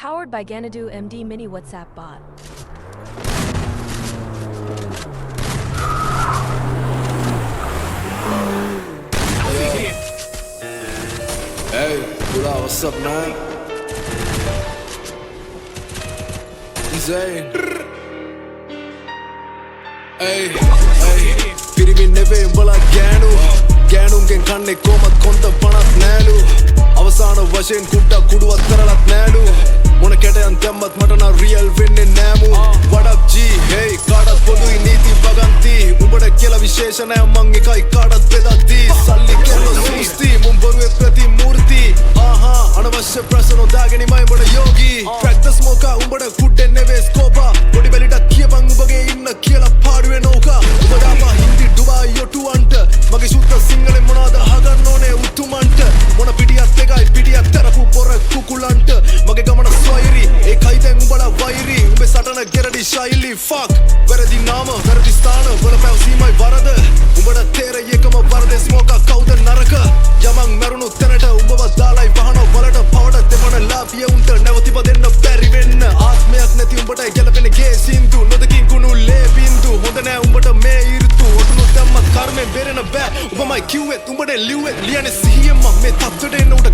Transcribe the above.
Powered by Ganadu MD Mini WhatsApp bot. Hey, Bula, what's up, man? Zay. Hey, පිරිමින් නෙවේ උඹලා ගෑනුන්ගෙන් කන්නේ කොමත් කොන්ත පනත් නෑලු අවසාන වශයෙන් කුට්ටක් කුඩුවත් කරලත් නෑලු මොන කැටයන් දැම්මත් මට නම් රියල් වෙන්නේ නෑමු වඩක් ජී hey කාටත් පොදුයි නීති වගන්ති උඹට කියලා විශේෂ නෑ මං එකයි කාටත් බෙදද්දී සල්ලි කෙල්ලෝ සූස්ති මුන් බොරුවේ ප්‍රතිමූර්ති අනවශ්‍ය ප්‍රශ්න නොදාගෙනමයි උඹට යෝගී crack the smoker උඹට කුඩෙන් නෙවේ ස්කෝපා පොඩි බැලිටක් කියපන් උඹගේ ඉන්න කියලා පාඩුවේ නෝකා උඹ දාපා හින්දි ඩුබායි යොටුවන්ට මගේ සුත්ත සිංහලෙන් මොනවද අහගන්න ඕනේ උතුමන්ට මොන පිටියත් එකයි පිටියක් තරපු පොර කුකුලන්ට මගේ ගමන සොයරි ඒකයි දැන් උඹලා වෛරි උඹේ සටන ගෙරඩි ශෛලි fuck වැරදි නාම වැරදි ස්ථාන වල පැවසීමයි වරද උඹට තේරෙයි එකම වරද ස්මෝකා කවුද නරක යමන් මරුණු තැනට උඹව දාලයි වහන වලට පවට දෙවන ලාභිය උන්ට නැවතිප දෙන්න බැරි වෙන්න ආත්මයක් නැති උඹට ගැලපෙන ගේ සින්දු නොදකින් කුණු ලේ බින්දු හොඳ නෑ උඹට මේ ඍතු ඔටුනු දැම්ම කර්මෙන් බෙරෙන බෑ උඹමයි කිව්වෙත් උඹට ලිව්වෙත් ලියන්නේ සිහියෙන්ම මේ තත්ත්වයට එන්න උඩ